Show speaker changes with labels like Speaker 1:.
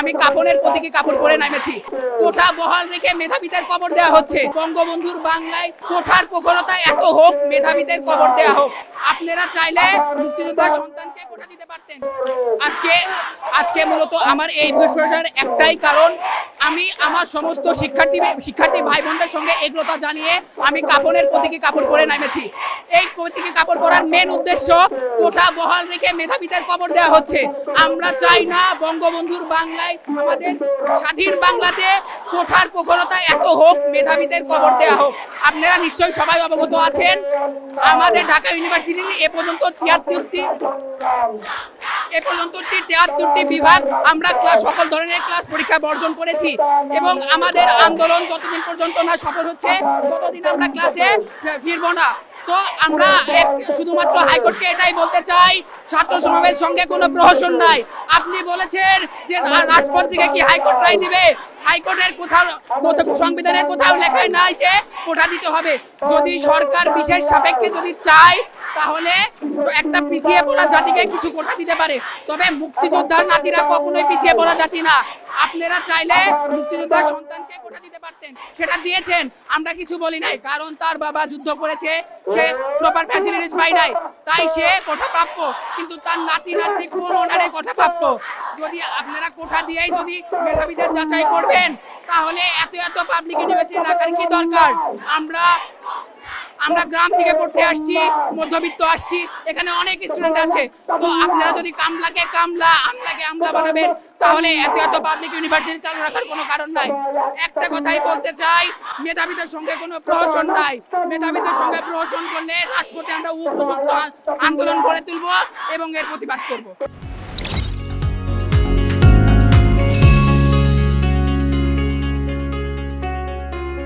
Speaker 1: আমি কাপড়ের প্রতীকী কাপড় পরে নেমেছি। কোঠা বহাল রেখে মেধাবীদের কবর দেওয়া হচ্ছে। বঙ্গবন্ধুর বাংলায় কোঠার প্রখরতা এত হোক, মেধাবীদের কবর দেওয়া হোক। আপনারা চাইলে মুক্তিযোদ্ধার সন্তানকে কোঠা দিতে পারতেন। আজকে আজকে মূলত আমার এই বৃহস্পতিবার একটাই কারণ, আমি আমার সমস্ত শিক্ষার্থী ভাই বোনদের সঙ্গে এগ্রতা জানিয়ে আমি কাপড়ের প্রতীকী কাপড় পরে নেমেছি। এই প্রতীকী কাপড় পরার মেন উদ্দেশ্য, কোঠা বহাল রেখে মেধাবীদের কবর দেওয়া হচ্ছে। আমরা চাই না বঙ্গবন্ধুর বাংলায়, আমাদের স্বাধীন বাংলাতে কোঠার প্রখরতা এত হোক, মেধাবীদের কবর দেওয়া হোক। আপনারা নিশ্চয়ই সবাই অবগত আছেন, আমাদের ঢাকা ইউনিভার্সিটির এ পর্যন্ত 73টি বিভাগ আমরা সকল ধরনের ক্লাস পরীক্ষা বর্জন করেছি এবং আমাদের আন্দোলন যতদিন পর্যন্ত না সফল হচ্ছে ততদিন আমরা ক্লাসে ফিরবো না। তো আমরা শুধুমাত্র হাইকোর্টকে এটাই বলতে চাই, ছাত্র সমাবেশ সঙ্গে কোনো প্রহসন নাই। আপনি বলেছেন যে রাজপথ থেকে কি হাইকোর্ট রায় দিবে, হাইকোর্টের কোথাও সংবিধানের কোথাও লেখাই নাই যে কোঠা দিতে হবে। যদি সরকার বিশেষ সাপেক্ষে যদি চায় তাহলে একটা পিছিয়ে পড়া জাতিকে কিছু কোঠা দিতে পারে, তবে মুক্তিযোদ্ধার নাতিরা কখনোই পিছিয়ে পড়া জাতি না। আপনারা চাইলে মুক্তিযোদ্ধার সন্তানকে কোঠা দিতে পারতেন, সেটা দিয়েছেন, আমরা কিছু বলি নাই, কারণ তার বাবা যুদ্ধ করেছে, সে প্রপার ফ্যাসিলিটিস পায় নাই, তাই সে কোঠা প্রাপ্য, কিন্তু তার নাতি কোন অনারে কোঠা প্রাপ্য। যদি আপনারা কোঠা দিয়েই যদি মেধাবীদের যাচাই করবেন তাহলে এত পাবলিক ইউনিভার্সিটি রাখার কি দরকার? আমরা গ্রাম থেকে পড়তে আসছি, মধ্যবিত্ত আসছি, এখানে অনেক স্টুডেন্ট আছে। তো আপনারা যদি কামলাকে কামলা, আমলাকে আমলা বানাবেন তাহলে এত পাবলিক ইউনিভার্সিটি চালু রাখার কোনো কারণ নাই। একটা কথাই বলতে চাই, মেধাবীদের সঙ্গে কোনো প্রহসন নাই। মেধাবীদের সঙ্গে প্রহসন করলে রাজপথে আমরা উপযুক্ত আন্দোলন গড়ে তুলব এবং এর প্রতিবাদ করব।